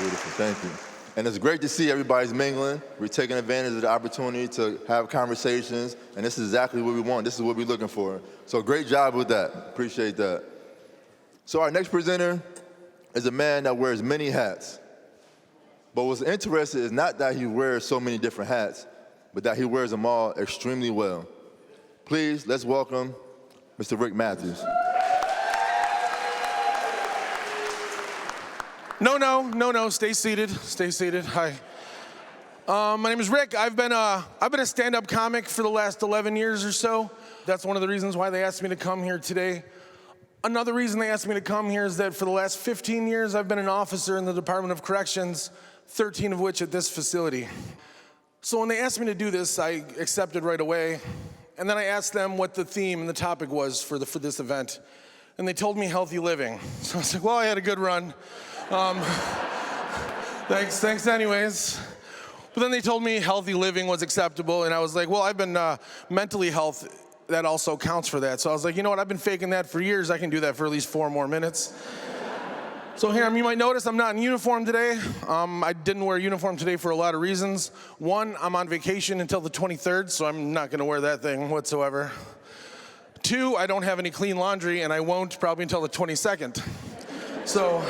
Beautiful, thank you. And it's great to see everybody's mingling. We're taking advantage of the opportunity to have conversations, and this is exactly what we want. This is what we're looking for. So great job with that. Appreciate that. So our next presenter is a man that wears many hats. But what's interesting is not that he wears so many different hats, but that he wears them all extremely well. Please, let's welcome Mr. Rick Matthews. No, stay seated, Hi. My name is Rick. I've been a stand-up comic for the last 11 years or so. That's one of the reasons why they asked me to come here today. Another reason they asked me to come here is that for the last 15 years, I've been an officer in the Department of Corrections, 13 of which at this facility. So when they asked me to do this, I accepted right away. And then I asked them what the theme and the topic was for this event. And they told me healthy living. So I was like, well, I had a good run. Thanks anyways. But then they told me healthy living was acceptable, and I was like, well, I've been mentally health, that also counts for that. So I was like, you know what, I've been faking that for years. I can do that for at least 4 more minutes. So here, you might notice I'm not in uniform today. I didn't wear a uniform today for a lot of reasons. One, I'm on vacation until the 23rd, so I'm not gonna wear that thing whatsoever. 2, I don't have any clean laundry, and I won't probably until the 22nd. So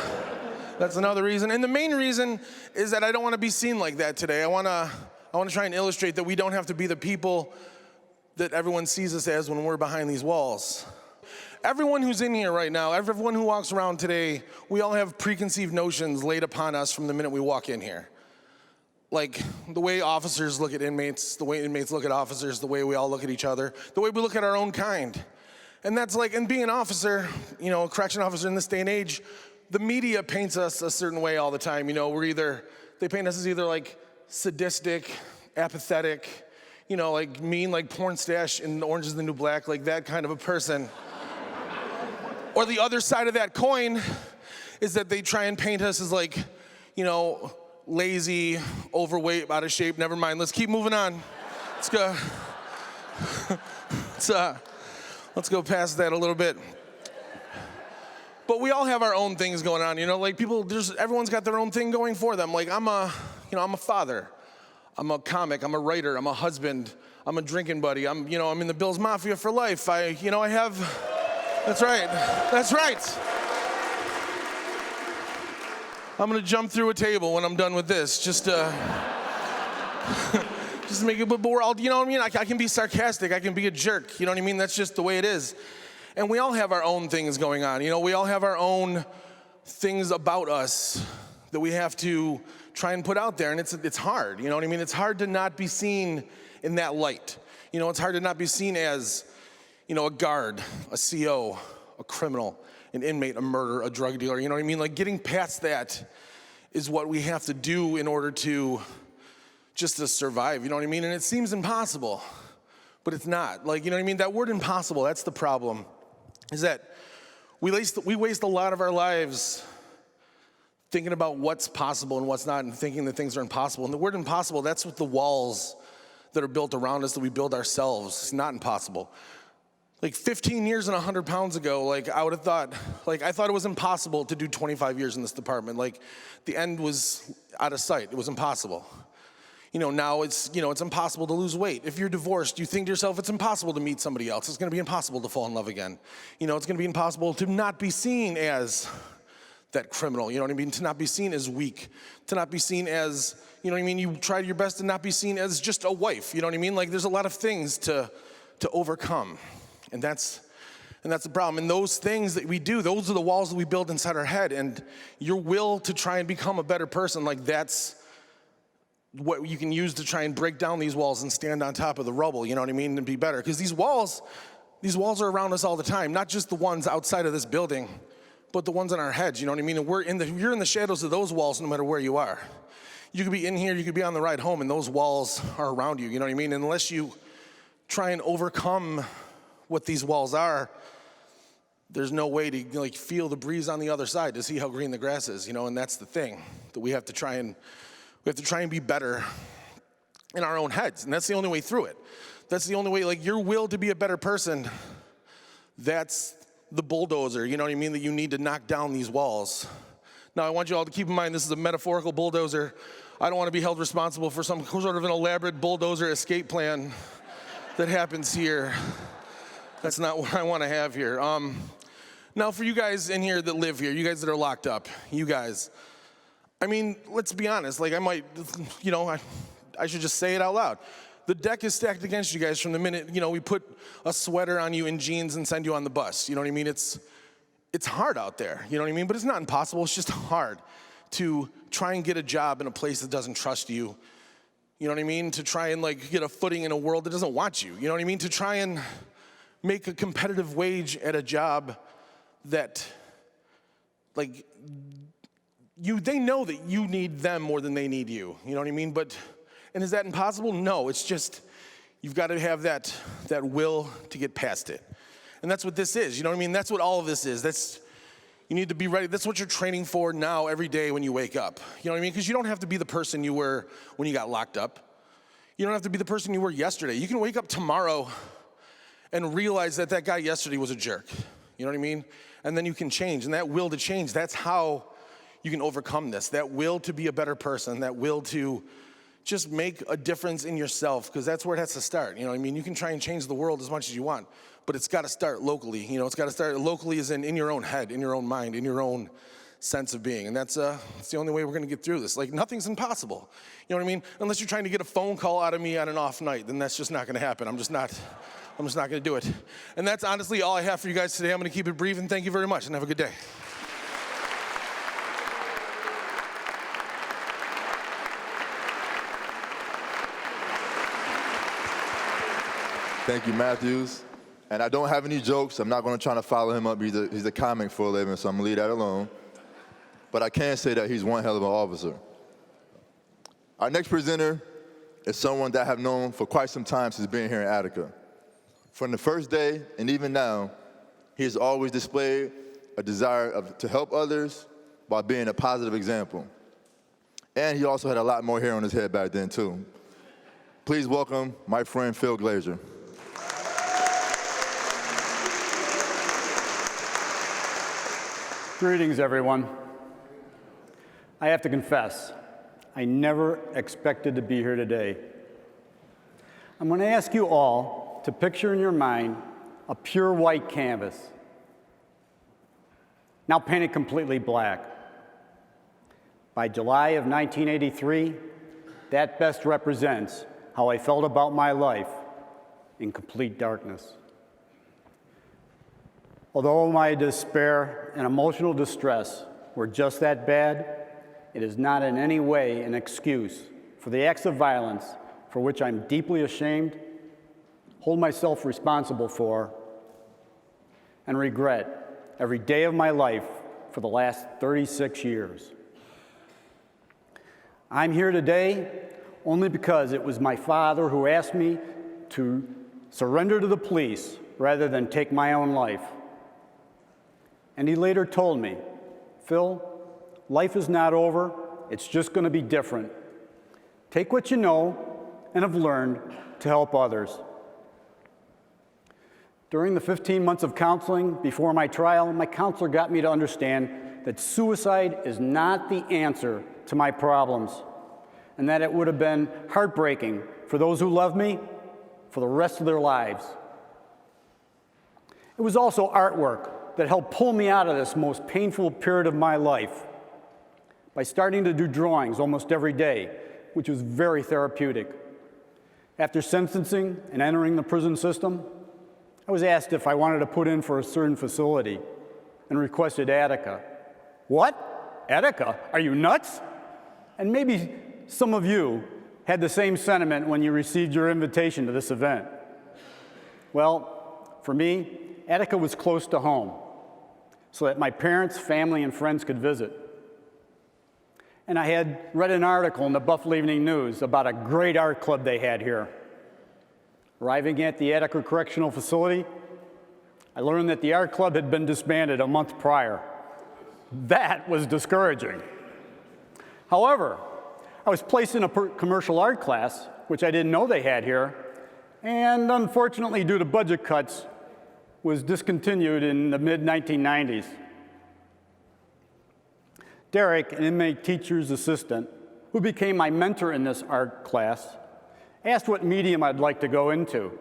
that's another reason. And the main reason is that I don't want to be seen like that today. I want to try and illustrate that we don't have to be the people that everyone sees us as when we're behind these walls. Everyone who's in here right now, everyone who walks around today, we all have preconceived notions laid upon us from the minute we walk in here. Like the way officers look at inmates, the way inmates look at officers, the way we all look at each other, the way we look at our own kind. And that's like, and being an officer, you know, a correction officer in this day and age, the media paints us a certain way all the time. You know, they paint us as either like sadistic, apathetic, you know, like mean, like porn stash in Orange is the New Black, like that kind of a person. Or the other side of that coin is that they try and paint us as like, you know, lazy, overweight, out of shape. Never mind, let's keep moving on. Let's go. Let's go past that a little bit. But we all have our own things going on, you know, like everyone's got their own thing going for them. Like I'm a father, I'm a comic, I'm a writer, I'm a husband, I'm a drinking buddy, I'm in the Bills Mafia for life. That's right. I'm gonna jump through a table when I'm done with this, just to make it, but we're all, you know what I mean? I can be sarcastic, I can be a jerk, you know what I mean? That's just the way it is. And we all have our own things going on. You know, we all have our own things about us that we have to try and put out there, and it's hard, you know what I mean? It's hard to not be seen in that light. You know, it's hard to not be seen as, you know, a guard, a CO, a criminal, an inmate, a murderer, a drug dealer, you know what I mean? Like getting past that is what we have to do in order to just to survive, you know what I mean? And it seems impossible, but it's not. Like, you know what I mean? That word impossible, that's the problem. Is that we waste a lot of our lives thinking about what's possible and what's not and thinking that things are impossible. And the word impossible, that's what the walls that are built around us that we build ourselves. It's not impossible. Like 15 years and 100 pounds ago, like I thought it was impossible to do 25 years in this department. Like the end was out of sight. It was impossible. You know, now it's impossible to lose weight. If you're divorced, you think to yourself, it's impossible to meet somebody else. It's gonna be impossible to fall in love again. You know, it's gonna be impossible to not be seen as that criminal, you know what I mean? To not be seen as weak, to not be seen as, you know what I mean? You tried your best to not be seen as just a wife, you know what I mean? Like there's a lot of things to overcome, and that's the problem. And those things that we do, those are the walls that we build inside our head, and your will to try and become a better person, like that's what you can use to try and break down these walls and stand on top of the rubble, you know what I mean, and be better. Because these walls are around us all the time, not just the ones outside of this building, but the ones in our heads, you know what I mean? And you're in the shadows of those walls no matter where you are. You could be in here, you could be on the ride home, and those walls are around you, you know what I mean? And unless you try and overcome what these walls are, there's no way to like feel the breeze on the other side to see how green the grass is, you know, and that's the thing that we have to try and be better in our own heads, and that's the only way through it. That's the only way, like your will to be a better person, that's the bulldozer, you know what I mean, that you need to knock down these walls. Now, I want you all to keep in mind this is a metaphorical bulldozer. I don't want to be held responsible for some sort of an elaborate bulldozer escape plan that happens here. That's not what I want to have here. Now, for you guys in here that live here, you guys that are locked up, you guys, I mean, let's be honest. Like, I might, you know, I should just say it out loud. The deck is stacked against you guys from the minute, you know, we put a sweater on you in jeans and send you on the bus. You know what I mean? It's hard out there, you know what I mean? But it's not impossible, it's just hard to try and get a job in a place that doesn't trust you. You know what I mean? To try and like get a footing in a world that doesn't want you. You know what I mean? To try and make a competitive wage at a job that, like, they know that you need them more than they need you. You know what I mean? And is that impossible? No, it's just, you've got to have that will to get past it. And that's what this is, you know what I mean? That's what all of this is. You need to be ready. That's what you're training for now every day when you wake up. You know what I mean? Because you don't have to be the person you were when you got locked up. You don't have to be the person you were yesterday. You can wake up tomorrow and realize that guy yesterday was a jerk. You know what I mean? And then you can change. And that will to change, that's how you can overcome this. That will to be a better person, that will to just make a difference in yourself, because that's where it has to start. You know what I mean? You can try and change the world as much as you want, but it's got to start locally. You know, it's got to start locally as in your own head, in your own mind, in your own sense of being. And that's the only way we're going to get through this. Like, nothing's impossible. You know what I mean? Unless you're trying to get a phone call out of me on an off night, then that's just not going to happen. I'm just not going to do it. And that's honestly all I have for you guys today. I'm going to keep it brief, and thank you very much, and have a good day. Thank you, Matthews. And I don't have any jokes. I'm not going to try to follow him up. He's a comic for a living, so I'm going to leave that alone. But I can say that he's one hell of an officer. Our next presenter is someone that I have known for quite some time since being here in Attica. From the first day, and even now, he has always displayed a desire to help others while being a positive example. And he also had a lot more hair on his head back then, too. Please welcome my friend Phil Glazer. Greetings, everyone. I have to confess, I never expected to be here today. I'm going to ask you all to picture in your mind a pure white canvas. Now paint it completely black. By July of 1983, that best represents how I felt about my life in complete darkness. Although my despair and emotional distress were just that bad, it is not in any way an excuse for the acts of violence for which I'm deeply ashamed, hold myself responsible for, and regret every day of my life for the last 36 years. I'm here today only because it was my father who asked me to surrender to the police rather than take my own life. And he later told me, Phil, life is not over, it's just going to be different. Take what you know and have learned to help others. During the 15 months of counseling before my trial, my counselor got me to understand that suicide is not the answer to my problems, and that it would have been heartbreaking for those who love me for the rest of their lives. It was also artwork that helped pull me out of this most painful period of my life by starting to do drawings almost every day, which was very therapeutic. After sentencing and entering the prison system, I was asked if I wanted to put in for a certain facility and requested Attica. What? Attica? Are you nuts? And maybe some of you had the same sentiment when you received your invitation to this event. Well, for me, Attica was close to home, so that my parents, family, and friends could visit. And I had read an article in the Buffalo Evening News about a great art club they had here. Arriving at the Attica Correctional Facility, I learned that the art club had been disbanded a month prior. That was discouraging. However, I was placed in a commercial art class, which I didn't know they had here, and unfortunately, due to budget cuts, was discontinued in the mid-1990s. Derek, an inmate teacher's assistant, who became my mentor in this art class, asked what medium I'd like to go into.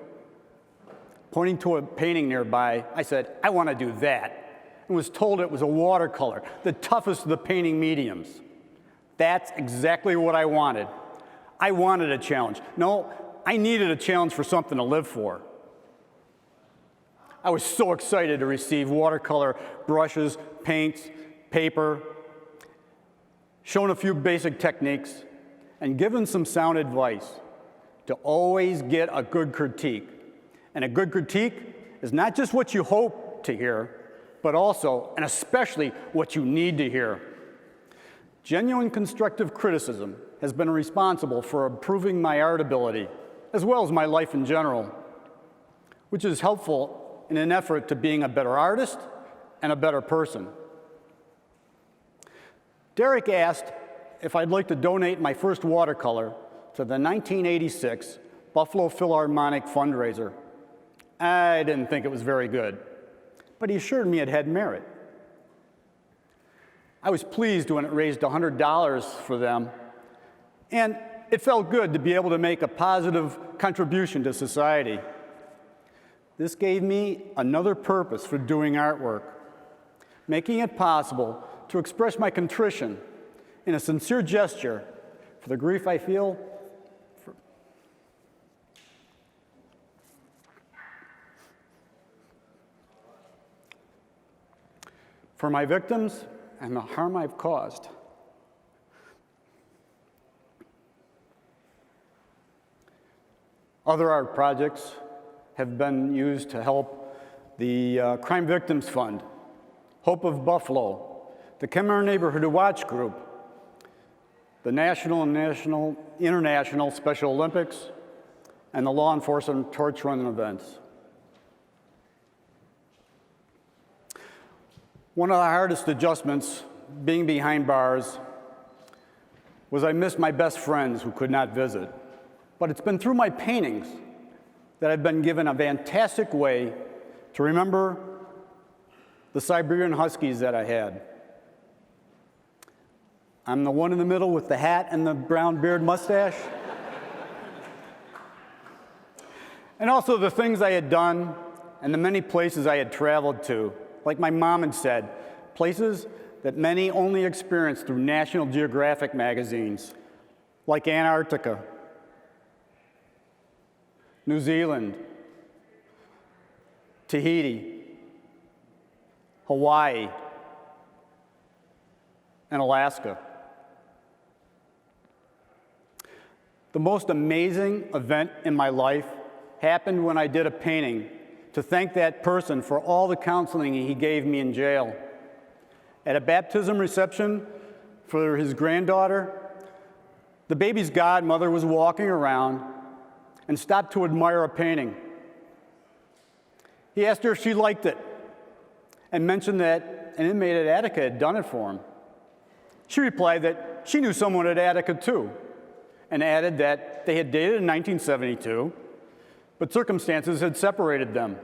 Pointing to a painting nearby, I said, I want to do that, and was told it was a watercolor, the toughest of the painting mediums. That's exactly what I wanted. I wanted a challenge. No, I needed a challenge for something to live for. I was so excited to receive watercolor brushes, paints, paper, shown a few basic techniques, and given some sound advice to always get a good critique. And a good critique is not just what you hope to hear, but also, and especially, what you need to hear. Genuine constructive criticism has been responsible for improving my art ability, as well as my life in general, which is helpful in an effort to being a better artist and a better person. Derek asked if I'd like to donate my first watercolor to the 1986 Buffalo Philharmonic fundraiser. I didn't think it was very good, but he assured me it had merit. I was pleased when it raised $100 for them, and it felt good to be able to make a positive contribution to society. This gave me another purpose for doing artwork, making it possible to express my contrition in a sincere gesture for the grief I feel for my victims and the harm I've caused. Other art projects have been used to help the Crime Victims Fund, Hope of Buffalo, the Kenmare Neighborhood Watch Group, the National and International Special Olympics, and the Law Enforcement Torch Run events. One of the hardest adjustments being behind bars was I missed my best friends who could not visit. But it's been through my paintings that I've been given a fantastic way to remember the Siberian Huskies that I had. I'm the one in the middle with the hat and the brown beard mustache. And also the things I had done and the many places I had traveled to. Like my mom had said, places that many only experience through National Geographic magazines, like Antarctica, New Zealand, Tahiti, Hawaii, and Alaska. The most amazing event in my life happened when I did a painting to thank that person for all the counseling he gave me in jail. At a baptism reception for his granddaughter, the baby's godmother was walking around and stopped to admire a painting. He asked her if she liked it and mentioned that an inmate at Attica had done it for him. She replied that she knew someone at Attica too, and added that they had dated in 1972, but circumstances had separated them.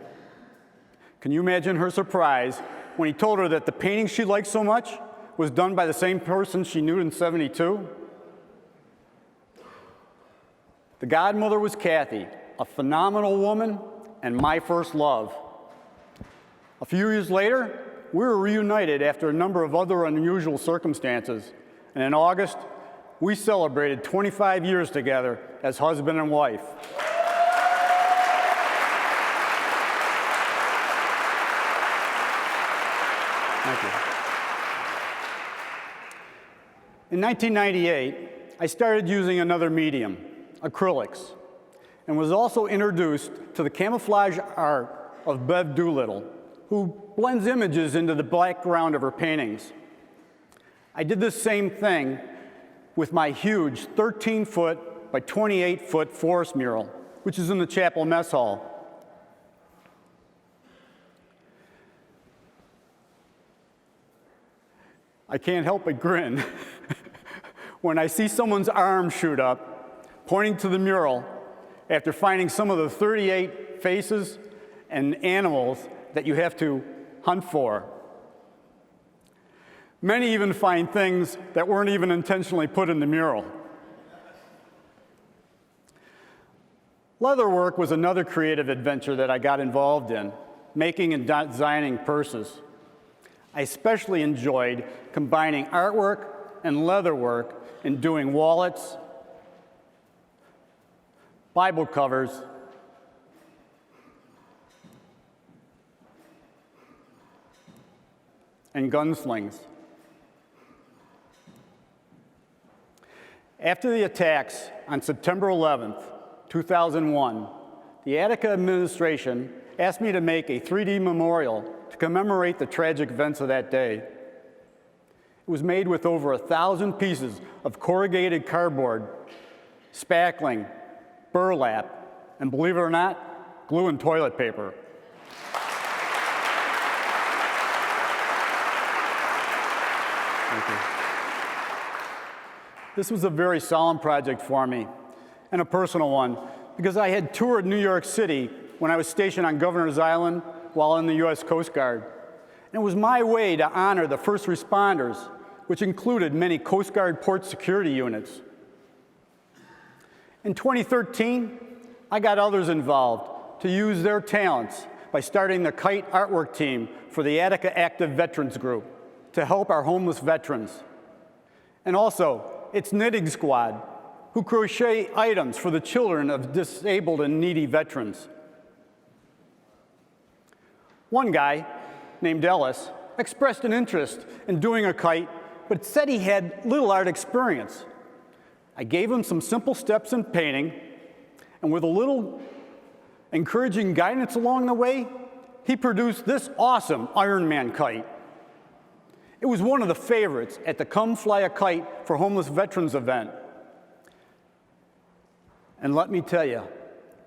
Can you imagine her surprise when he told her that the painting she liked so much was done by the same person she knew in '72? The godmother was Kathy, a phenomenal woman and my first love. A few years later, we were reunited after a number of other unusual circumstances, and in August, we celebrated 25 years together as husband and wife. Thank you. In 1998, I started using another medium, acrylics, and was also introduced to the camouflage art of Bev Doolittle, who blends images into the background of her paintings. I did the same thing with my huge 13-foot by 28-foot forest mural, which is in the chapel mess hall. I can't help but grin when I see someone's arm shoot up, pointing to the mural after finding some of the 38 faces and animals that you have to hunt for. Many even find things that weren't even intentionally put in the mural. Leatherwork was another creative adventure that I got involved in, making and designing purses. I especially enjoyed combining artwork and leatherwork in doing wallets, Bible covers, and gunslings. After the attacks on September 11th, 2001, the Attica administration asked me to make a 3D memorial to commemorate the tragic events of that day. It was made with over 1,000 pieces of corrugated cardboard, spackling, burlap, and believe it or not, glue and toilet paper. Thank you. This was a very solemn project for me, and a personal one, because I had toured New York City when I was stationed on Governor's Island while in the U.S. Coast Guard. And it was my way to honor the first responders, which included many Coast Guard port security units. In 2013, I got others involved to use their talents by starting the kite artwork team for the Attica Active Veterans Group to help our homeless veterans. And also, its knitting squad, who crochet items for the children of disabled and needy veterans. One guy, named Ellis, expressed an interest in doing a kite, but said he had little art experience. I gave him some simple steps in painting, and with a little encouraging guidance along the way, he produced this awesome Iron Man kite. It was one of the favorites at the Come Fly a Kite for Homeless Veterans event. And let me tell you,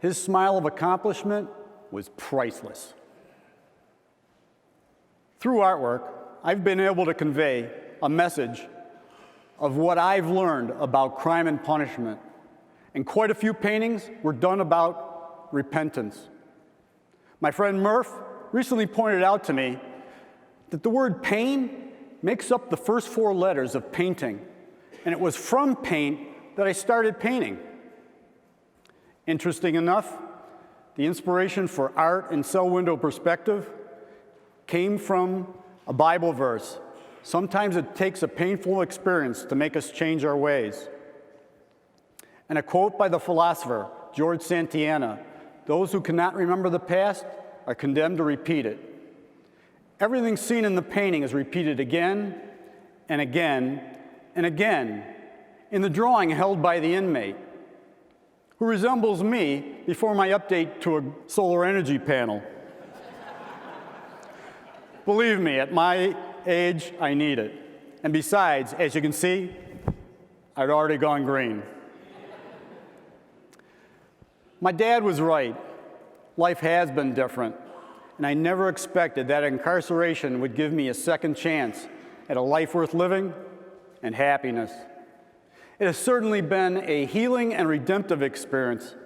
his smile of accomplishment was priceless. Through artwork, I've been able to convey a message of what I've learned about crime and punishment. And quite a few paintings were done about repentance. My friend Murph recently pointed out to me that the word pain makes up the first 4 letters of painting, and it was from paint that I started painting. Interesting enough, the inspiration for art and cell window perspective came from a Bible verse. Sometimes it takes a painful experience to make us change our ways. And a quote by the philosopher George Santayana, "Those who cannot remember the past are condemned to repeat it." Everything seen in the painting is repeated again and again and again in the drawing held by the inmate, who resembles me before my update to a solar energy panel. Believe me, at my age, I need it. And besides, as you can see, I'd already gone green. My dad was right. Life has been different. And I never expected that incarceration would give me a second chance at a life worth living and happiness. It has certainly been a healing and redemptive experience,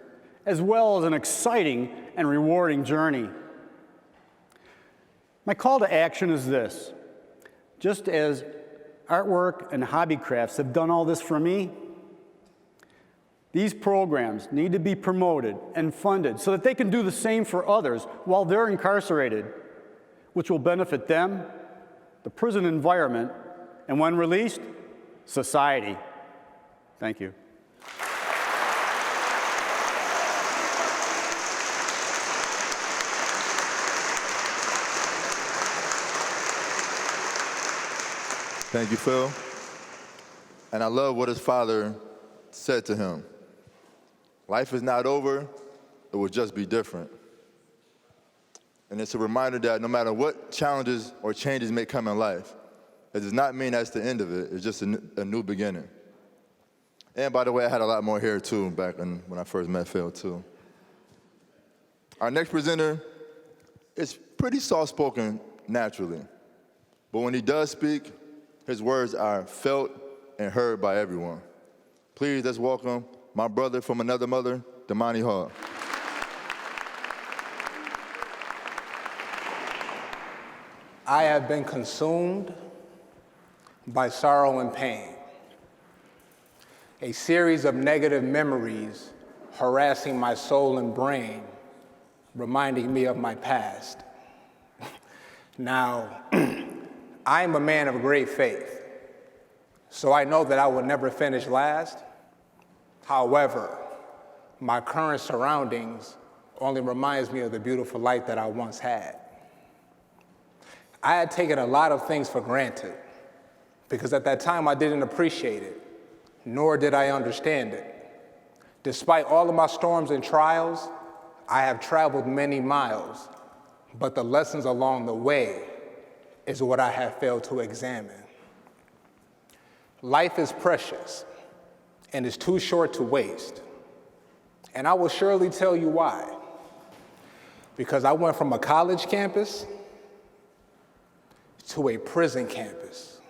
as well as an exciting and rewarding journey. My call to action is this: just as artwork and hobby crafts have done all this for me, these programs need to be promoted and funded so that they can do the same for others while they're incarcerated, which will benefit them, the prison environment, and when released, society. Thank you. Thank you, Phil. And I love what his father said to him. Life is not over, it will just be different. And it's a reminder that no matter what challenges or changes may come in life, it does not mean that's the end of it, it's just a new beginning. And by the way, I had a lot more hair too back when I first met Phil too. Our next presenter is pretty soft-spoken naturally, but when he does speak, his words are felt and heard by everyone. Please, let's welcome my brother from another mother, Damani Hall. I have been consumed by sorrow and pain. A series of negative memories harassing my soul and brain, reminding me of my past. Now, I am a man of great faith, so I know that I will never finish last. However, my current surroundings only reminds me of the beautiful life that I once had. I had taken a lot of things for granted because at that time I didn't appreciate it, nor did I understand it. Despite all of my storms and trials, I have traveled many miles, but the lessons along the way is what I have failed to examine. Life is precious and is too short to waste. And I will surely tell you why. Because I went from a college campus to a prison campus.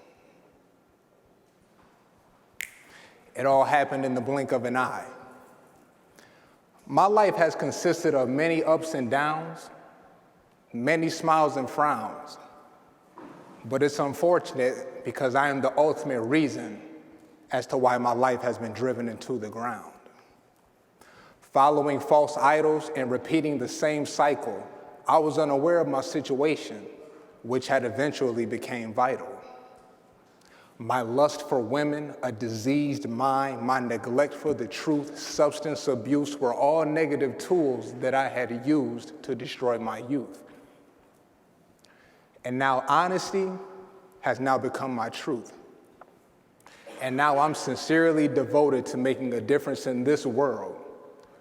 It all happened in the blink of an eye. My life has consisted of many ups and downs, many smiles and frowns, but it's unfortunate because I am the ultimate reason as to why my life has been driven into the ground. Following false idols and repeating the same cycle, I was unaware of my situation, which had eventually became vital. My lust for women, a diseased mind, my neglect for the truth, substance abuse were all negative tools that I had used to destroy my youth. And now honesty has now become my truth. And now I'm sincerely devoted to making a difference in this world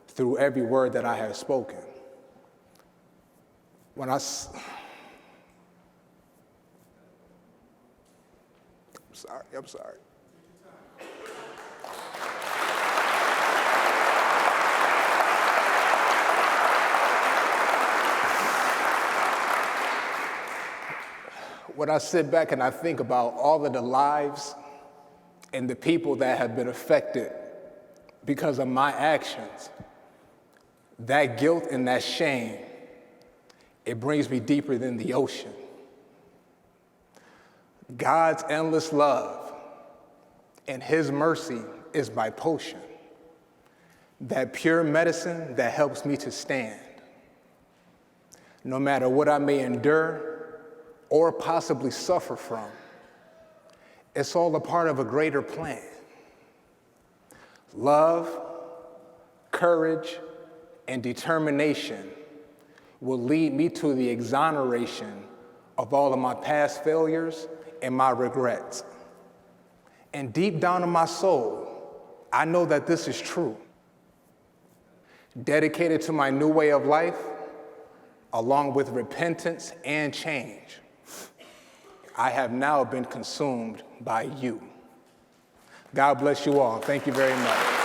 through every word that I have spoken. I'm sorry. When I sit back and I think about all of the lives and the people that have been affected because of my actions, that guilt and that shame, it brings me deeper than the ocean. God's endless love and his mercy is my potion, that pure medicine that helps me to stand. No matter what I may endure or possibly suffer from, it's all a part of a greater plan. Love, courage, and determination will lead me to the exoneration of all of my past failures and my regrets. And deep down in my soul, I know that this is true. Dedicated to my new way of life, along with repentance and change, I have now been consumed by you. God bless you all. Thank you very much.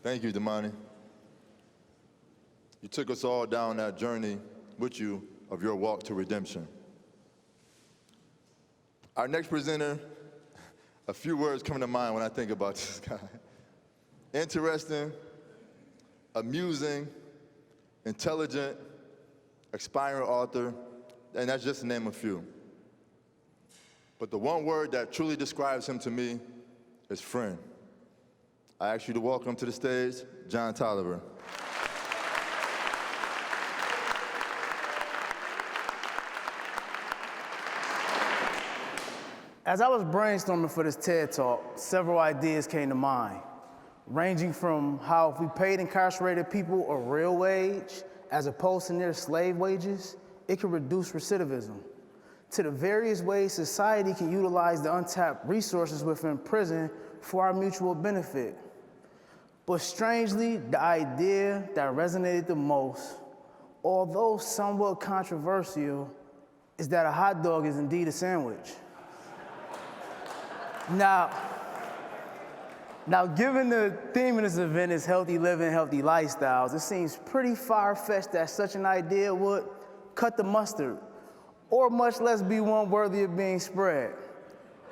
Thank you, Damani. You took us all down that journey with you of your walk to redemption. Our next presenter, a few words come to mind when I think about this guy. Interesting, amusing, intelligent, aspiring author, and that's just to name a few. But the one word that truly describes him to me is friend. I ask you to welcome to the stage, John Tolliver. As I was brainstorming for this TED Talk, several ideas came to mind, ranging from how if we paid incarcerated people a real wage as opposed to near slave wages, it could reduce recidivism, to the various ways society can utilize the untapped resources within prison for our mutual benefit. But strangely, the idea that resonated the most, although somewhat controversial, is that a hot dog is indeed a sandwich. Now, given the theme of this event is healthy living, healthy lifestyles, it seems pretty far-fetched that such an idea would cut the mustard. or much less be one worthy of being spread.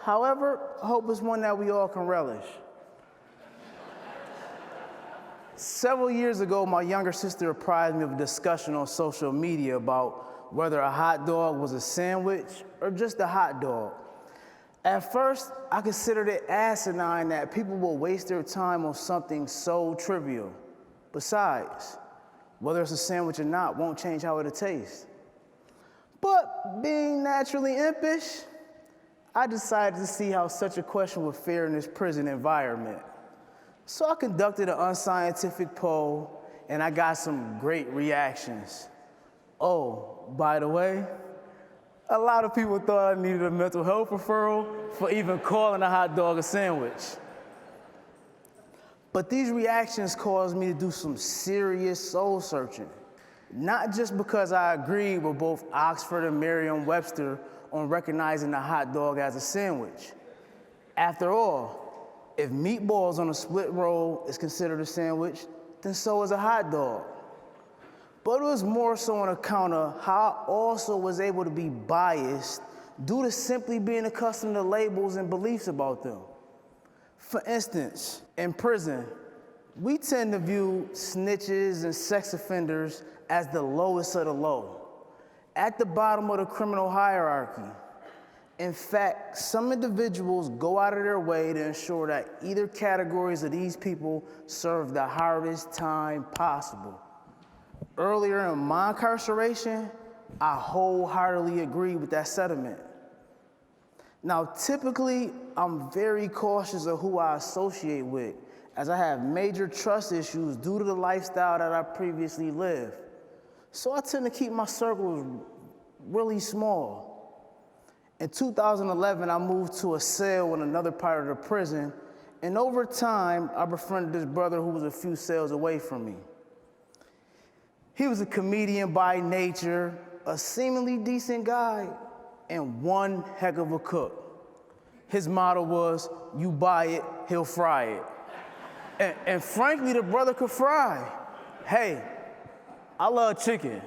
However, hope is one that we all can relish. Several years ago, my younger sister apprised me of a discussion on social media about whether a hot dog was a sandwich or just a hot dog. At first, I considered it asinine that people will waste their time on something so trivial. Besides, whether it's a sandwich or not won't change how it'll taste. But being naturally impish, I decided to see how such a question would fare in this prison environment. So I conducted an unscientific poll, and I got some great reactions. Oh, by the way, a lot of people thought I needed a mental health referral for even calling a hot dog a sandwich. But these reactions caused me to do some serious soul searching. Not just because I agreed with both Oxford and Merriam-Webster on recognizing a hot dog as a sandwich. After all, if meatballs on a split roll is considered a sandwich, then so is a hot dog. But it was more so on account of how I also was able to be biased due to simply being accustomed to labels and beliefs about them. For instance, in prison, we tend to view snitches and sex offenders as the lowest of the low, at the bottom of the criminal hierarchy. In fact, some individuals go out of their way to ensure that either categories of these people serve the hardest time possible. Earlier in my incarceration, I wholeheartedly agree with that sentiment. Now, typically, I'm very cautious of who I associate with, as I have major trust issues due to the lifestyle that I previously lived. So I tend to keep my circles really small. In 2011, I moved to a cell in another part of the prison, and over time, I befriended this brother who was a few cells away from me. He was a comedian by nature, a seemingly decent guy, and one heck of a cook. His motto was, "You buy it, he'll fry it." And frankly, the brother could fry. Hey, I love chicken.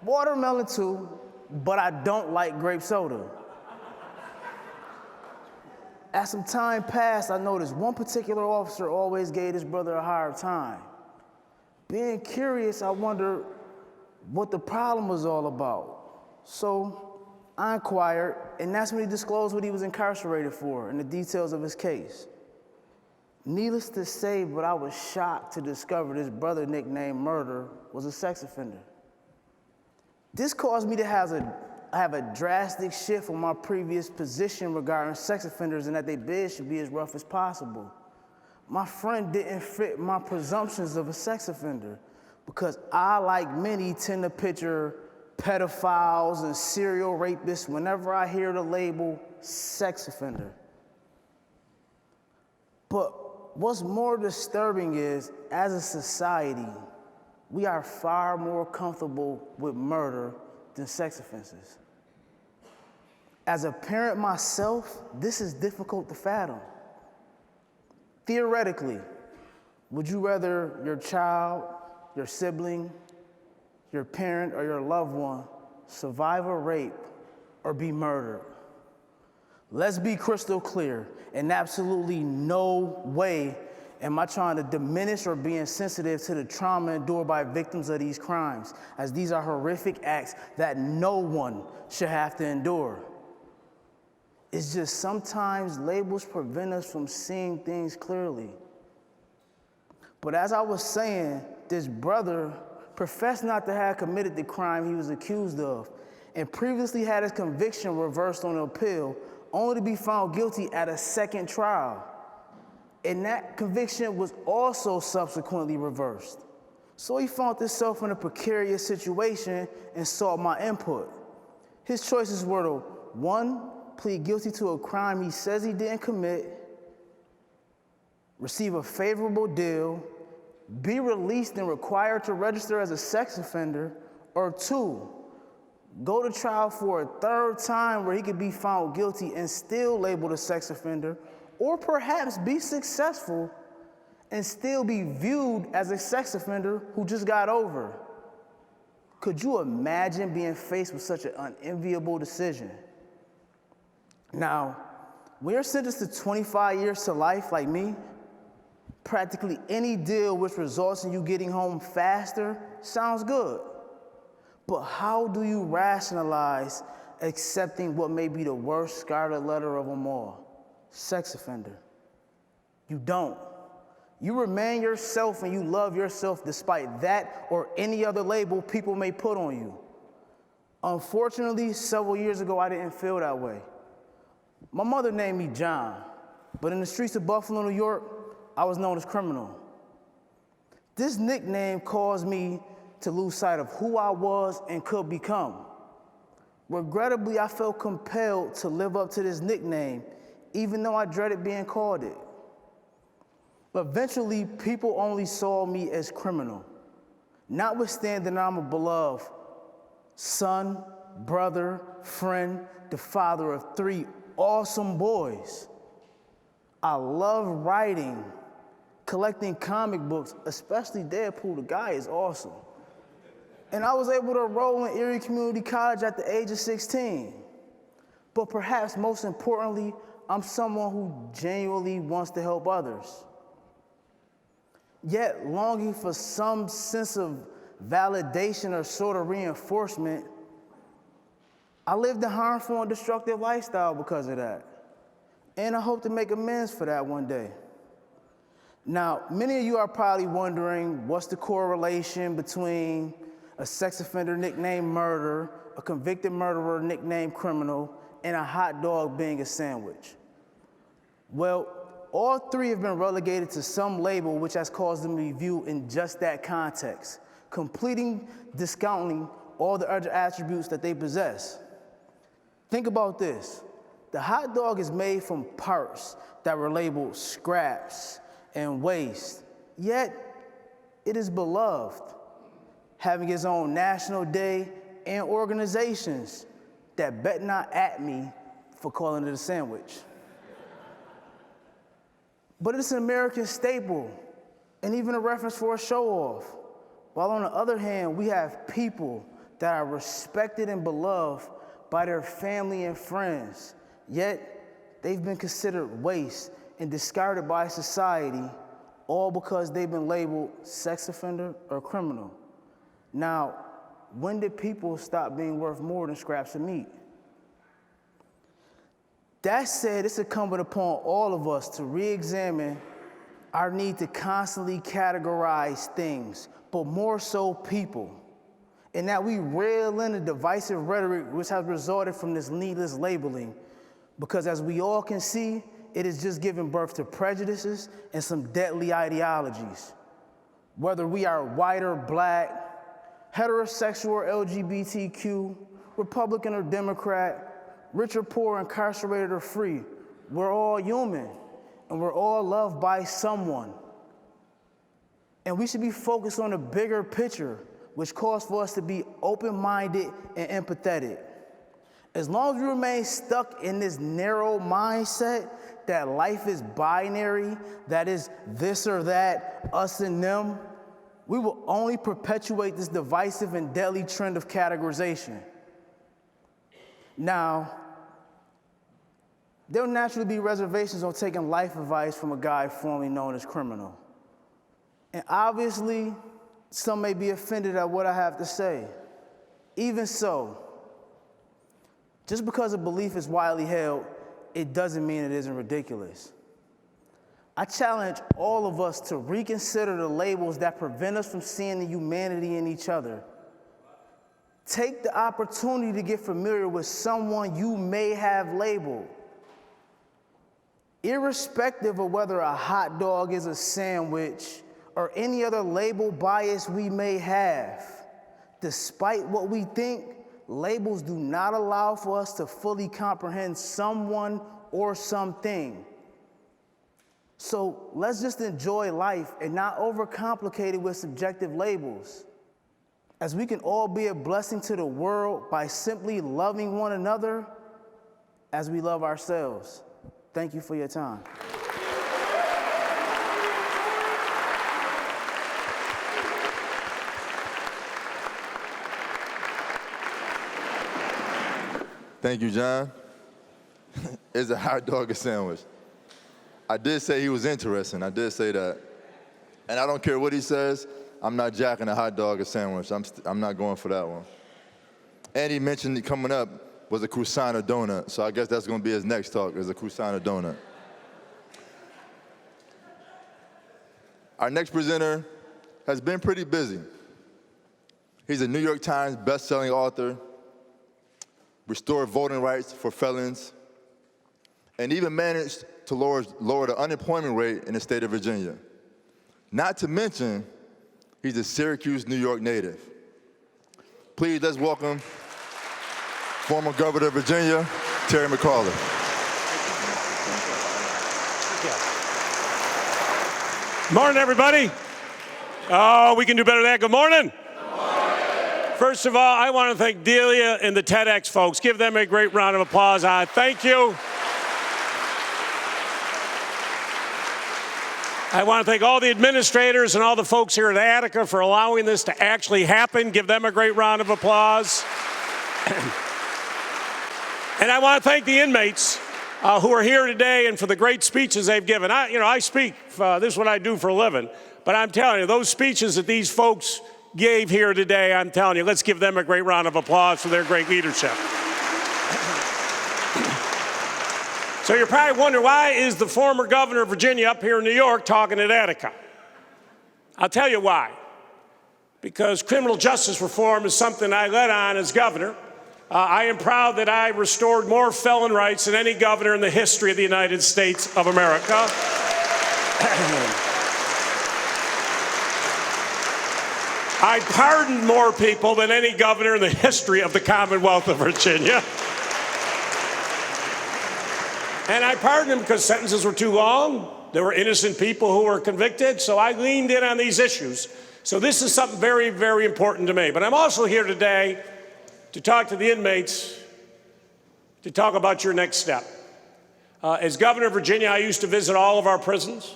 Watermelon too, but I don't like grape soda. As some time passed, I noticed one particular officer always gave this brother a hard time. Being curious, I wondered what the problem was all about. So I inquired, and that's when he disclosed what he was incarcerated for and the details of his case. Needless to say, but I was shocked to discover this brother nicknamed Murder was a sex offender. This caused me to have a drastic shift from my previous position regarding sex offenders and that their beds should be as rough as possible. My friend didn't fit my presumptions of a sex offender because I, like many, tend to picture pedophiles and serial rapists whenever I hear the label sex offender. But what's more disturbing is, as a society, we are far more comfortable with murder than sex offenses. As a parent myself, this is difficult to fathom. Theoretically, would you rather your child, your sibling, your parent, or your loved one survive a rape or be murdered? Let's be crystal clear. In absolutely no way am I trying to diminish or be insensitive to the trauma endured by victims of these crimes, as these are horrific acts that no one should have to endure. It's just sometimes labels prevent us from seeing things clearly. But as I was saying, this brother professed not to have committed the crime he was accused of, and previously had his conviction reversed on appeal, only to be found guilty at a second trial. And that conviction was also subsequently reversed. So he found himself in a precarious situation and sought my input. His choices were to, 1, plead guilty to a crime he says he didn't commit, receive a favorable deal, be released and required to register as a sex offender, or 2, go to trial for a third time where he could be found guilty and still labeled a sex offender, or perhaps be successful and still be viewed as a sex offender who just got over. Could you imagine being faced with such an unenviable decision? Now, when you're sentenced to 25 years to life like me, practically any deal which results in you getting home faster sounds good. But how do you rationalize accepting what may be the worst scarlet letter of them all? Sex offender. You don't. You remain yourself and you love yourself despite that or any other label people may put on you. Unfortunately, several years ago, I didn't feel that way. My mother named me John, but in the streets of Buffalo, New York, I was known as Criminal. This nickname caused me to lose sight of who I was and could become. Regrettably, I felt compelled to live up to this nickname, even though I dreaded being called it. But eventually, people only saw me as Criminal. Notwithstanding that I'm a beloved son, brother, friend, the father of 3 awesome boys. I love writing, collecting comic books, especially Deadpool. The guy is awesome. And I was able to enroll in Erie Community College at the age of 16. But perhaps most importantly, I'm someone who genuinely wants to help others. Yet longing for some sense of validation or sort of reinforcement, I lived a harmful and destructive lifestyle because of that. And I hope to make amends for that one day. Now, many of you are probably wondering what's the correlation between a sex offender nicknamed Murder, a convicted murderer nicknamed Criminal, and a hot dog being a sandwich. Well, all 3 have been relegated to some label which has caused them to be viewed in just that context, discounting all the other attributes that they possess. Think about this. The hot dog is made from parts that were labeled scraps and waste, yet it is beloved, having its own national day and organizations that bet not at me for calling it a sandwich. But it's an American staple and even a reference for a show-off. While on the other hand, we have people that are respected and beloved by their family and friends, yet they've been considered waste and discarded by society, all because they've been labeled sex offender or criminal. Now, when did people stop being worth more than scraps of meat? That said, it's incumbent upon all of us to re-examine our need to constantly categorize things, but more so people, and that we reel in the divisive rhetoric which has resulted from this needless labeling, because as we all can see, it has just given birth to prejudices and some deadly ideologies. Whether we are white or black, heterosexual or LGBTQ, Republican or Democrat, rich or poor, incarcerated or free, we're all human, and we're all loved by someone. And we should be focused on the bigger picture, which calls for us to be open-minded and empathetic. As long as we remain stuck in this narrow mindset that life is binary, that is this or that, us and them, we will only perpetuate this divisive and deadly trend of categorization. Now, there'll naturally be reservations on taking life advice from a guy formerly known as Criminal. And obviously, some may be offended at what I have to say. Even so, just because a belief is widely held, it doesn't mean it isn't ridiculous. I challenge all of us to reconsider the labels that prevent us from seeing the humanity in each other. Take the opportunity to get familiar with someone you may have labeled. Irrespective of whether a hot dog is a sandwich or any other label bias we may have, despite what we think, labels do not allow for us to fully comprehend someone or something. So let's just enjoy life and not overcomplicate it with subjective labels, as we can all be a blessing to the world by simply loving one another as we love ourselves. Thank you for your time. Thank you, John. Is a hot dog a sandwich? I did say he was interesting. I did say that. And I don't care what he says, I'm not jacking a hot dog a sandwich. I'm not going for that one. And he mentioned coming up was a croissant or donut, so I guess that's going to be his next talk, is a croissant or donut. Our next presenter has been pretty busy. He's a New York Times best-selling author, restored voting rights for felons, and even managed to lower the unemployment rate in the state of Virginia. Not to mention, he's a Syracuse, New York native. Please, let's welcome former Governor of Virginia, Terry McAuliffe. Morning, everybody. Oh, we can do better than that. Good morning. First of all, I want to thank Delia and the TEDx folks. Give them a great round of applause. Thank you. I want to thank all the administrators and all the folks here at Attica for allowing this to actually happen. Give them a great round of applause. And I want to thank the inmates who are here today and for the great speeches they've given. I speak, this is what I do for a living, but I'm telling you, those speeches that these folks gave here today, I'm telling you, let's give them a great round of applause for their great leadership. So you're probably wondering, why is the former governor of Virginia up here in New York talking at Attica? I'll tell you why. Because criminal justice reform is something I led on as governor. I am proud that I restored more felon rights than any governor in the history of the United States of America. I pardoned more people than any governor in the history of the Commonwealth of Virginia. And I pardoned them because sentences were too long. There were innocent people who were convicted, so I leaned in on these issues. So this is something very, very important to me. But I'm also here today to talk to the inmates, to talk about your next step. As governor of Virginia, I used to visit all of our prisons.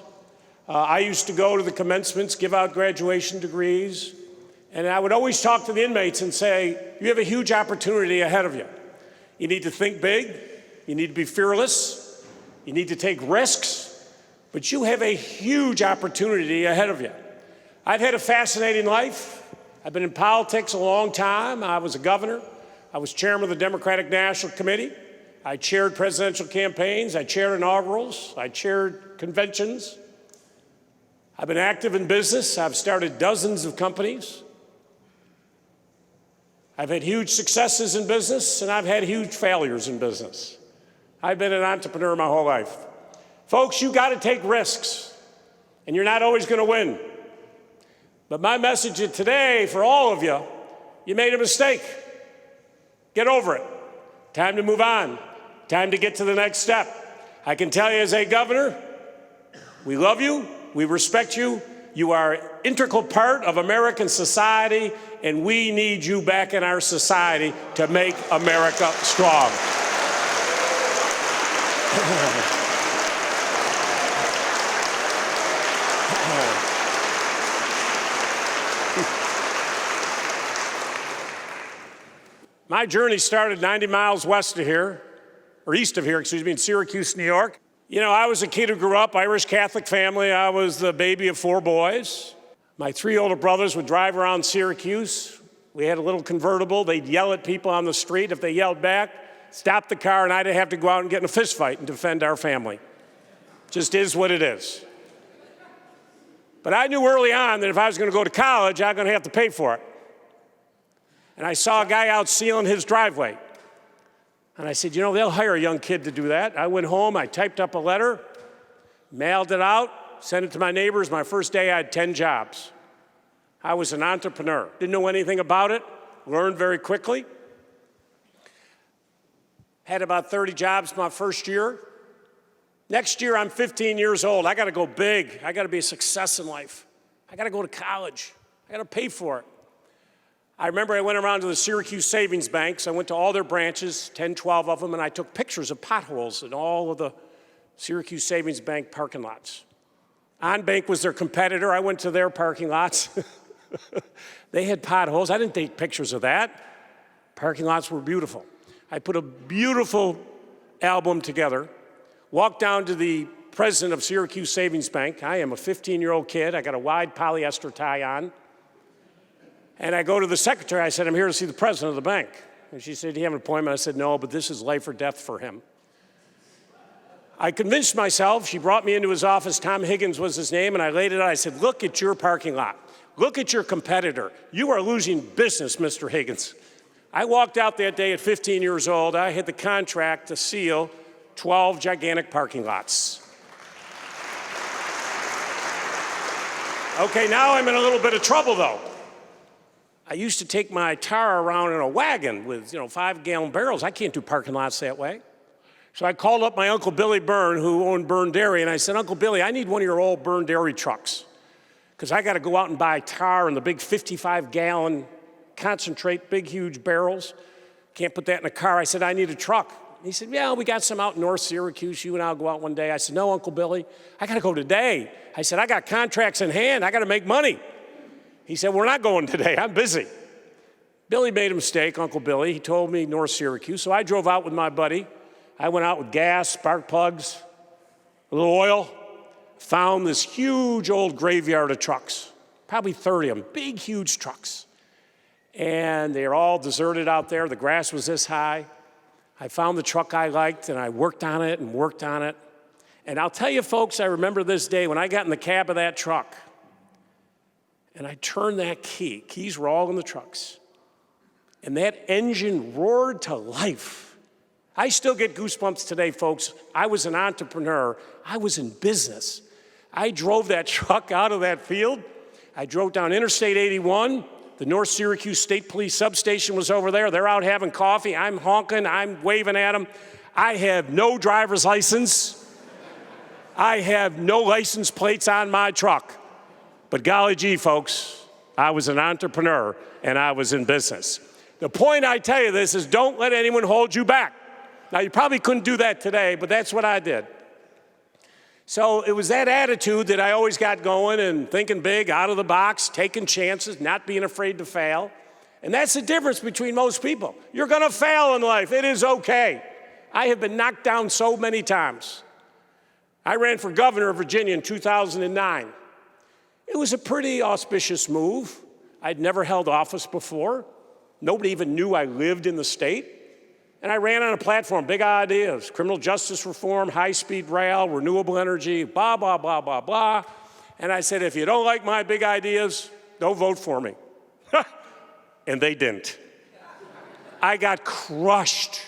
I used to go to the commencements, give out graduation degrees, and I would always talk to the inmates and say, you have a huge opportunity ahead of you. You need to think big, you need to be fearless, you need to take risks, but you have a huge opportunity ahead of you. I've had a fascinating life. I've been in politics a long time. I was a governor. I was chairman of the Democratic National Committee. I chaired presidential campaigns. I chaired inaugurals. I chaired conventions. I've been active in business. I've started dozens of companies. I've had huge successes in business, and I've had huge failures in business. I've been an entrepreneur my whole life. Folks, you got to take risks, and you're not always going to win. But my message today for all of you, you made a mistake. Get over it. Time to move on. Time to get to the next step. I can tell you as a governor, we love you, we respect you, you are an integral part of American society, and we need you back in our society to make America strong. My journey started 90 miles west of here, or east of here, excuse me, in Syracuse, New York. You know, I was a kid who grew up, Irish Catholic family. I was the baby of 4 boys. My 3 older brothers would drive around Syracuse. We had a little convertible. They'd yell at people on the street. If they yelled back, stop the car, and I'd have to go out and get in a fist fight and defend our family. Just is what it is. But I knew early on that if I was going to go to college, I was going to have to pay for it. And I saw a guy out sealing his driveway. And I said, you know, they'll hire a young kid to do that. I went home, I typed up a letter, mailed it out, sent it to my neighbors. My first day, I had 10 jobs. I was an entrepreneur. Didn't know anything about it, learned very quickly. Had about 30 jobs my first year. Next year, I'm 15 years old. I got to go big. I got to be a success in life. I got to go to college. I got to pay for it. I remember I went around to the Syracuse savings banks. I went to all their branches, 10, 12 of them, and I took pictures of potholes in all of the Syracuse savings bank parking lots. OnBank was their competitor. I went to their parking lots. They had potholes. I didn't take pictures of that. Parking lots were beautiful. I put a beautiful album together, walked down to the president of Syracuse Savings Bank. I am a 15-year-old kid. I got a wide polyester tie on. And I go to the secretary. I said, I'm here to see the president of the bank. And she said, do you have an appointment? I said, no, but this is life or death for him. I convinced myself. She brought me into his office. Tom Higgins was his name, and I laid it out. I said, look at your parking lot. Look at your competitor. You are losing business, Mr. Higgins. I walked out that day at 15 years old. I had the contract to seal 12 gigantic parking lots. Okay, now I'm in a little bit of trouble, though. I used to take my tar around in a wagon with, 5-gallon barrels. I can't do parking lots that way. So I called up my Uncle Billy Byrne, who owned Byrne Dairy, and I said, Uncle Billy, I need one of your old Byrne Dairy trucks, because I got to go out and buy tar in the big 55-gallon concentrate, big, huge barrels. Can't put that in a car. I said, I need a truck. He said, yeah, we got some out in North Syracuse. You and I'll go out one day. I said, no, Uncle Billy, I got to go today. I said, I got contracts in hand. I got to make money. He said, we're not going today. I'm busy. Billy made a mistake, Uncle Billy. He told me North Syracuse. So I drove out with my buddy. I went out with gas, spark plugs, a little oil, found this huge old graveyard of trucks, probably 30 of them, big, huge trucks. And they're all deserted out there. The grass was this high. I found the truck I liked, and I worked on it and worked on it. And I'll tell you, folks, I remember this day when I got in the cab of that truck, and I turned that key. Keys were all in the trucks. And that engine roared to life. I still get goosebumps today, folks. I was an entrepreneur. I was in business. I drove that truck out of that field. I drove down Interstate 81. The North Syracuse State Police substation was over there. They're out having coffee. I'm honking. I'm waving at them. I have no driver's license. I have no license plates on my truck. But golly gee, folks, I was an entrepreneur and I was in business. The point I tell you this is don't let anyone hold you back. Now, you probably couldn't do that today, but that's what I did. So it was that attitude that I always got going and thinking big, out of the box, taking chances, not being afraid to fail. And that's the difference between most people. You're going to fail in life. It is okay. I have been knocked down so many times. I ran for governor of Virginia in 2009. It was a pretty auspicious move. I'd never held office before. Nobody even knew I lived in the state. And I ran on a platform, big ideas, criminal justice reform, high-speed rail, renewable energy, blah, blah, blah, blah, blah. And I said, if you don't like my big ideas, don't vote for me. And they didn't. I got crushed.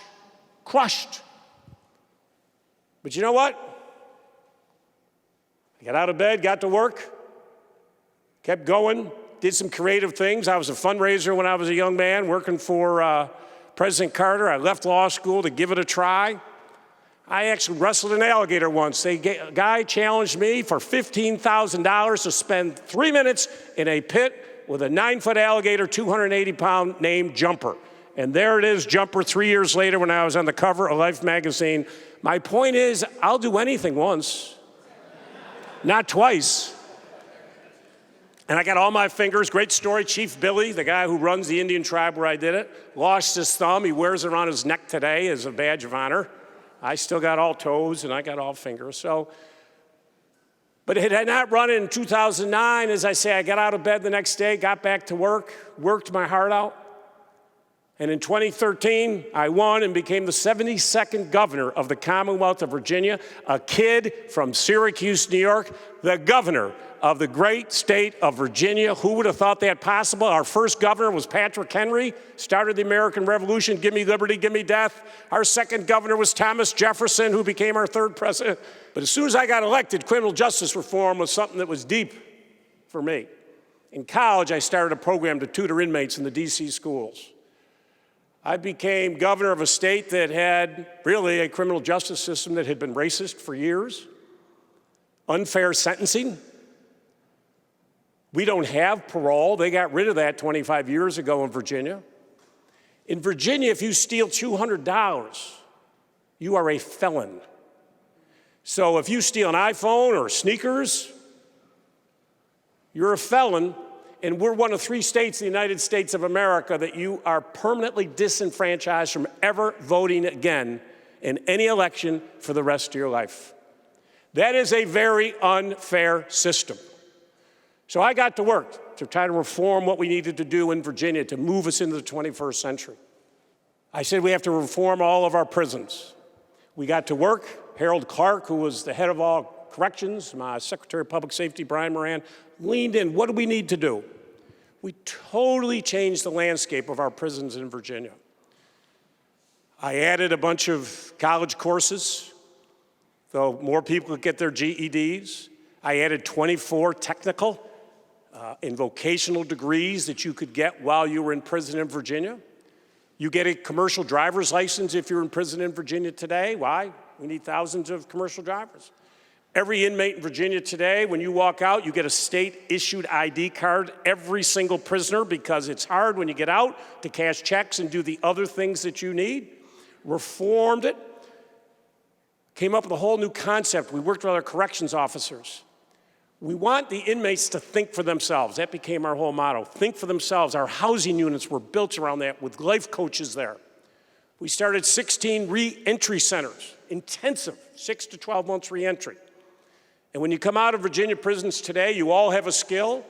But you know what? I got out of bed, got to work, kept going, did some creative things. I was a fundraiser when I was a young man, working for President Carter. I left law school to give it a try. I actually wrestled an alligator once. A guy challenged me for $15,000 to spend 3 minutes in a pit with a 9-foot alligator, 280-pound named Jumper. And there it is, Jumper, 3 years later when I was on the cover of Life magazine. My point is, I'll do anything once, not twice. And I got all my fingers. Great story. Chief Billy, the guy who runs the Indian tribe where I did it, lost his thumb. He wears it around his neck today as a badge of honor. I still got all toes and I got all fingers. But it had not run in 2009. As I say, I got out of bed the next day, got back to work, worked my heart out. And in 2013, I won and became the 72nd governor of the Commonwealth of Virginia, a kid from Syracuse, New York, the governor of the great state of Virginia. Who would have thought that possible? Our first governor was Patrick Henry, started the American Revolution, give me liberty, give me death. Our second governor was Thomas Jefferson, who became our third president. But as soon as I got elected, criminal justice reform was something that was deep for me. In college, I started a program to tutor inmates in the DC schools. I became governor of a state that had really a criminal justice system that had been racist for years, unfair sentencing. We don't have parole. They got rid of that 25 years ago in Virginia. In Virginia, if you steal $200, you are a felon. So if you steal an iPhone or sneakers, you're a felon. And we're one of 3 states in the United States of America that you are permanently disenfranchised from ever voting again in any election for the rest of your life. That is a very unfair system. So I got to work to try to reform what we needed to do in Virginia to move us into the 21st century. I said we have to reform all of our prisons. We got to work. Harold Clark, who was the head of all corrections, my Secretary of Public Safety, Brian Moran, leaned in. What do we need to do? We totally changed the landscape of our prisons in Virginia. I added a bunch of college courses, so more people could get their GEDs. I added 24 technical and vocational degrees that you could get while you were in prison in Virginia. You get a commercial driver's license if you're in prison in Virginia today. Why? We need thousands of commercial drivers. Every inmate in Virginia today, when you walk out, you get a state-issued ID card, every single prisoner, because it's hard when you get out to cash checks and do the other things that you need. Reformed it. Came up with a whole new concept. We worked with our corrections officers. We want the inmates to think for themselves. That became our whole motto. Think for themselves. Our housing units were built around that with life coaches there. We started 16 re-entry centers, intensive, 6 to 12 months re-entry. And when you come out of Virginia prisons today, you all have a skill,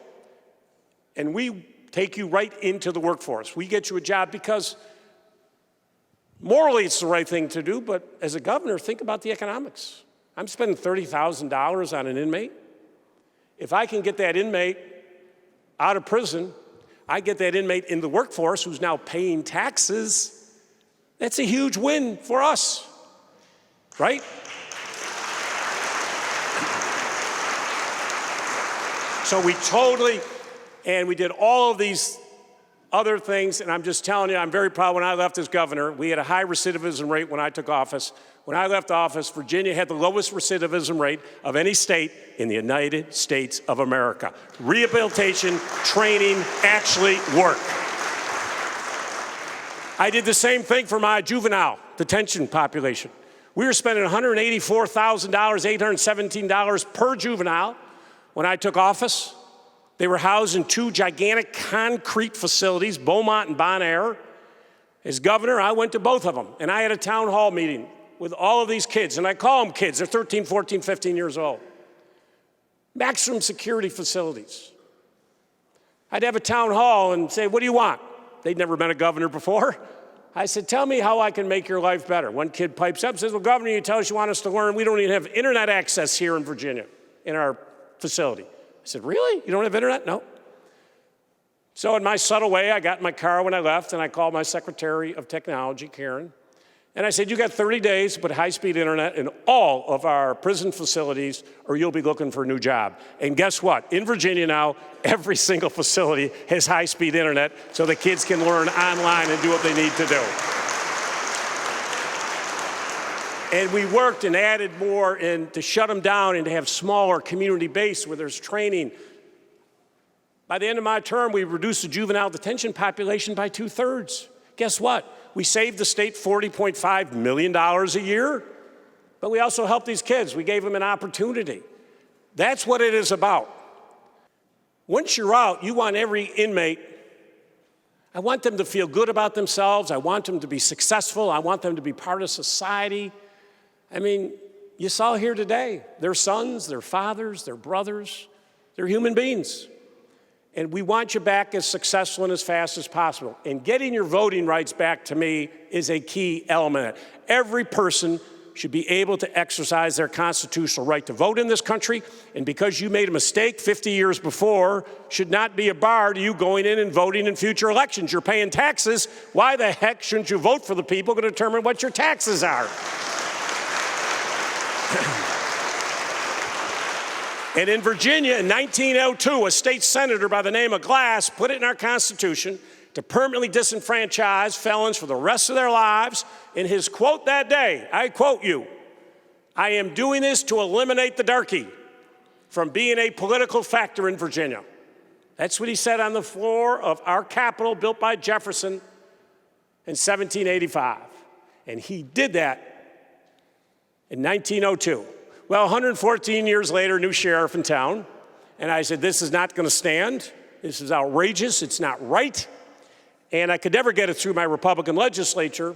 and we take you right into the workforce. We get you a job because morally it's the right thing to do, but as a governor, think about the economics. I'm spending $30,000 on an inmate. If I can get that inmate out of prison, I get that inmate in the workforce who's now paying taxes. That's a huge win for us, right? So we did all of these other things, and I'm just telling you, I'm very proud. When I left as governor, we had a high recidivism rate when I took office. When I left office, Virginia had the lowest recidivism rate of any state in the United States of America. Rehabilitation, training actually work. I did the same thing for my juvenile detention population. We were spending $184,000, $817 per juvenile. When I took office, they were housed in 2 gigantic concrete facilities, Beaumont and Bon Air. As governor, I went to both of them, and I had a town hall meeting with all of these kids, and I call them kids. They're 13, 14, 15 years old. Maximum security facilities. I'd have a town hall and say, what do you want? They'd never met a governor before. I said, tell me how I can make your life better. One kid pipes up and says, well, Governor, you tell us you want us to learn. We don't even have internet access here in Virginia, in our facility. I said, really? You don't have internet? No. So in my subtle way, I got in my car when I left, and I called my Secretary of Technology, Karen, and I said, you got 30 days to put high-speed internet in all of our prison facilities, or you'll be looking for a new job. And guess what? In Virginia now, every single facility has high-speed internet so the kids can learn online and do what they need to do. And we worked and added more to shut them down and to have smaller community-based where there's training. By the end of my term, we reduced the juvenile detention population by 2/3. Guess what? We saved the state $40.5 million a year, but we also helped these kids. We gave them an opportunity. That's what it is about. Once you're out, you want every inmate, I want them to feel good about themselves. I want them to be successful. I want them to be part of society. I mean, you saw here today, their sons, their fathers, their brothers, they're human beings. And we want you back as successful and as fast as possible. And getting your voting rights back, to me, is a key element. Every person should be able to exercise their constitutional right to vote in this country. And because you made a mistake 50 years before, should not be a bar to you going in and voting in future elections. You're paying taxes. Why the heck shouldn't you vote for the people to determine what your taxes are? And in Virginia, in 1902, a state senator by the name of Glass put it in our Constitution to permanently disenfranchise felons for the rest of their lives. In his quote that day, I quote you, "I am doing this to eliminate the darky from being a political factor in Virginia." That's what he said on the floor of our Capitol, built by Jefferson in 1785. And he did that in 1902. Well, 114 years later, new sheriff in town, and I said, this is not going to stand. This is outrageous. It's not right. And I could never get it through my Republican legislature.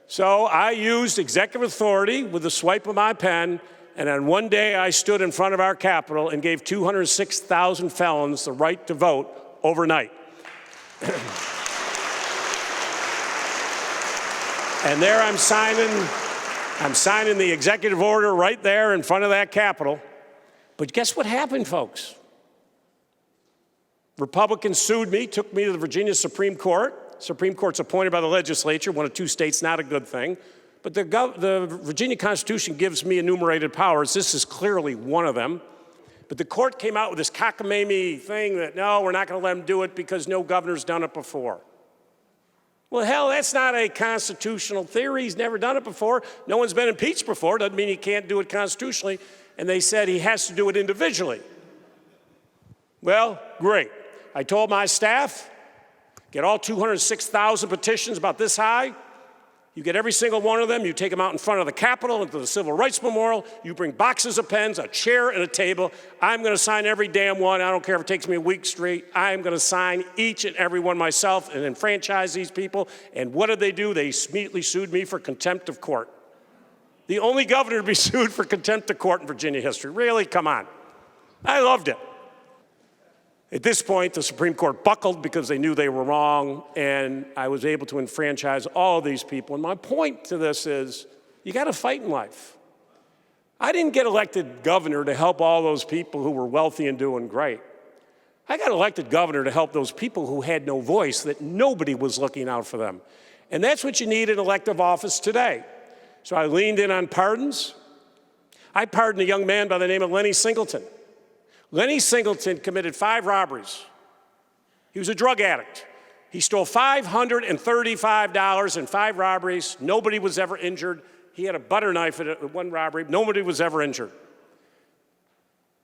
So I used executive authority with the swipe of my pen, and on one day I stood in front of our Capitol and gave 206,000 felons the right to vote overnight. And there I'm signing the executive order right there in front of that Capitol. But guess what happened, folks? Republicans sued me, took me to the Virginia Supreme Court. Supreme Court's appointed by the legislature, one of two states, not a good thing. But the Virginia Constitution gives me enumerated powers. This is clearly one of them. But the court came out with this cockamamie thing that, no, we're not going to let them do it because no governor's done it before. Well, hell, that's not a constitutional theory. He's never done it before. No one's been impeached before. Doesn't mean he can't do it constitutionally. And they said he has to do it individually. Well, great. I told my staff, get all 206,000 petitions about this high. You get every single one of them. You take them out in front of the Capitol, into the Civil Rights Memorial. You bring boxes of pens, a chair, and a table. I'm going to sign every damn one. I don't care if it takes me a week straight. I'm going to sign each and every one myself and enfranchise these people. And what did they do? They immediately sued me for contempt of court. The only governor to be sued for contempt of court in Virginia history. Really? Come on. I loved it. At this point, the Supreme Court buckled because they knew they were wrong, and I was able to enfranchise all of these people. And my point to this is, you got to fight in life. I didn't get elected governor to help all those people who were wealthy and doing great. I got elected governor to help those people who had no voice, that nobody was looking out for them. And that's what you need in elective office today. So I leaned in on pardons. I pardoned a young man by the name of Lenny Singleton. Lenny Singleton committed 5 robberies. He was a drug addict. He stole $535 in 5 robberies. Nobody was ever injured. He had a butter knife at one robbery. Nobody was ever injured.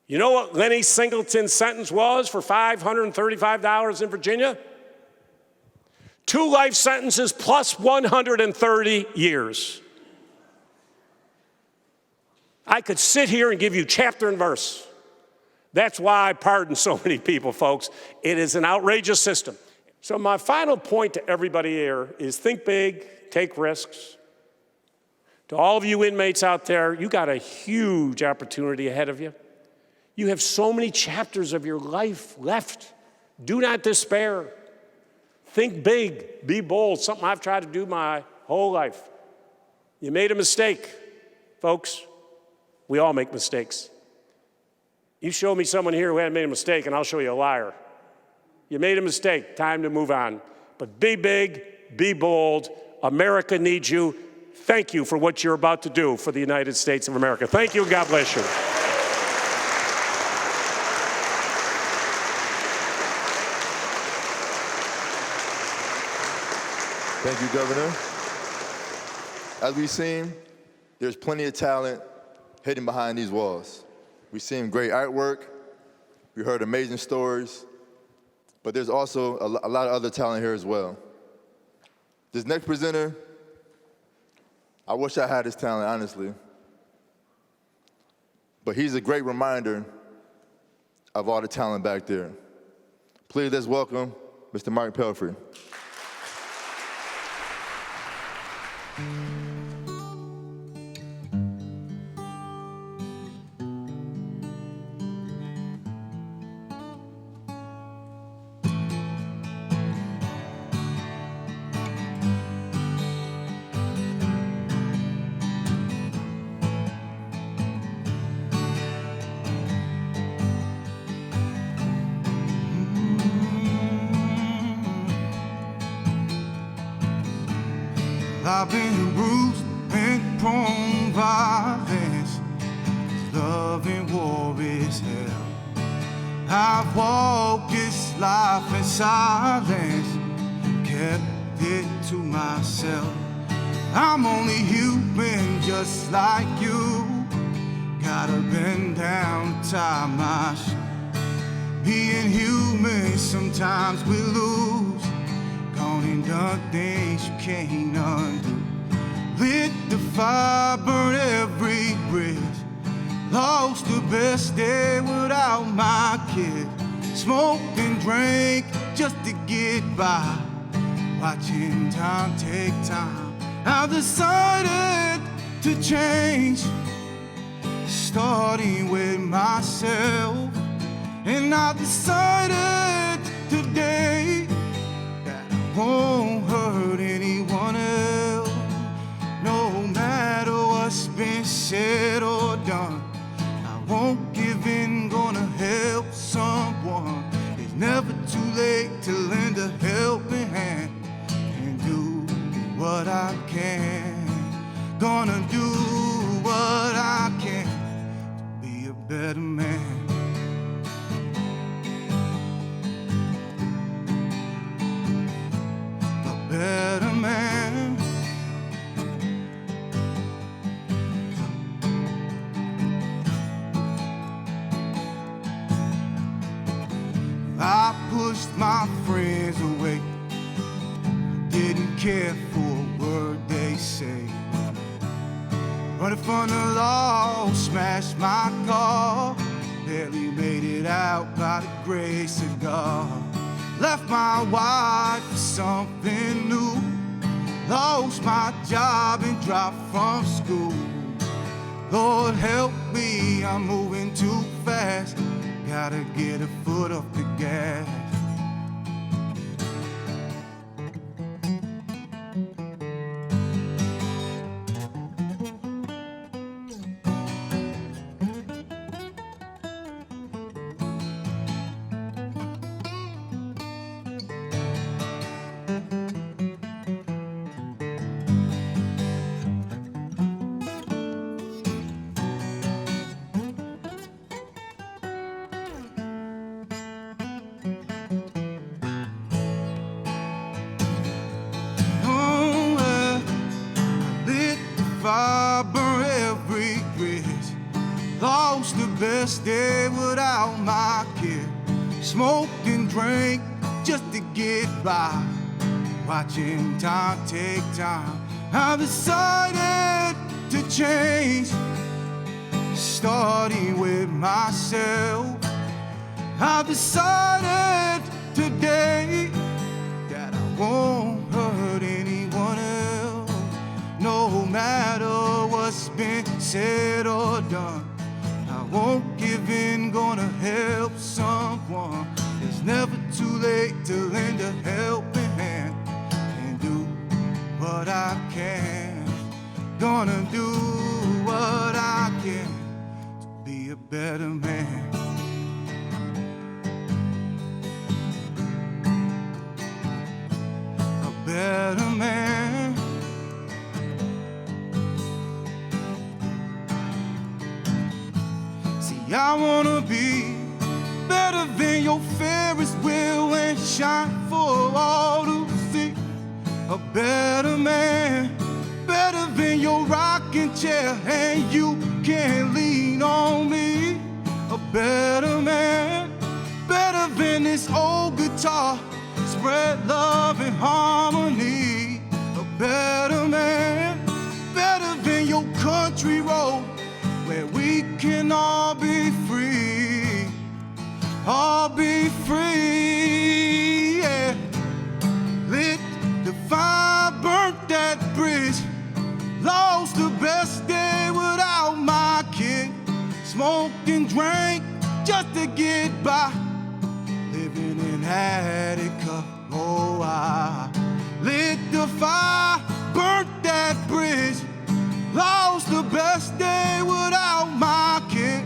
You know what Lenny Singleton's sentence was for $535 in Virginia? 2 life sentences plus 130 years. I could sit here and give you chapter and verse. That's why I pardon so many people, folks. It is an outrageous system. So my final point to everybody here is think big, take risks. To all of you inmates out there, you got a huge opportunity ahead of you. You have so many chapters of your life left. Do not despair. Think big, be bold, something I've tried to do my whole life. You made a mistake, folks. We all make mistakes. You show me someone here who hadn't made a mistake, and I'll show you a liar. You made a mistake, time to move on. But be big, be bold. America needs you. Thank you for what you're about to do for the United States of America. Thank you, and God bless you. Thank you, Governor. As we've seen, there's plenty of talent hidden behind these walls. We've seen great artwork, we heard amazing stories, but there's also a lot of other talent here as well. This next presenter, I wish I had his talent, honestly. But he's a great reminder of all the talent back there. Please let's welcome Mr. Mark Pelfrey. I've been bruised and prone violence. Love and war is hell. I've walked this life in silence, kept it to myself. I'm only human just like you. Gotta bend down to tie my shoe. Being human, sometimes we lose. Gone and done things you can't undo. Lit the fire, burn every bridge. Lost the best day without my kid. smoked and drank just to get by, watching time take time. I've decided to change, starting with myself. And I decided today that I won't hurt anyone else. No matter what's been said or done, I won't give in, gonna help someone. It's never too late to lend a helping hand and do what I can. Gonna do what I can to be a better man. A better man. I pushed my friends away, didn't care for a word they say. Running from the law, smashed my car, barely made it out by the grace of God. Left my wife for something new, lost my job and dropped from school. Lord help me, I'm moving too fast, gotta get a foot off the gas. I burn every bridge, lost the best day without my kid. Smoked and drank just to get by, watching time take time. I've decided to change, starting with myself. I've decided today that I won't hurt anyone else. No matter what's been said or done, I won't give in, gonna help someone. It's never too late to lend a helping hand and do what I can. Gonna do what I can to be a better man. A better man. I wanna be better than your Ferris wheel and shine for all to see. A better man, better than your rocking chair, and you can lean on me. A better man, better than this old guitar, spread love and harmony. A better man, better than your country road, where we can all be free, all be free, yeah. Lit the fire, burnt that bridge, lost the best day without my kid. Smoked and drank just to get by, living in Attica, oh I. Lit the fire, burnt that bridge, lost the best day without my kid.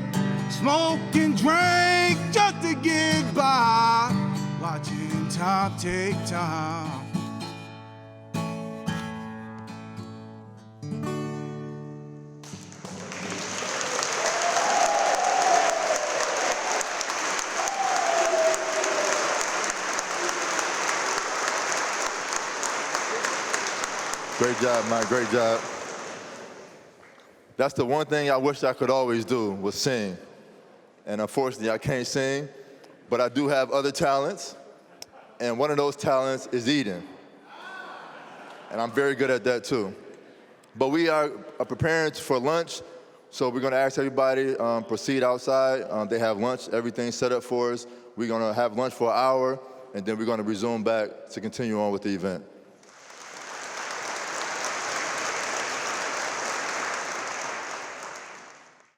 Smoked and drank just to get by, watching time take time. Great job, man, great job. That's the one thing I wish I could always do, was sing. And unfortunately, I can't sing, but I do have other talents. And one of those talents is eating. And I'm very good at that too. But we are preparing for lunch, so we're gonna ask everybody proceed outside. They have lunch, everything set up for us. We're gonna have lunch for an hour, and then we're gonna resume back to continue on with the event.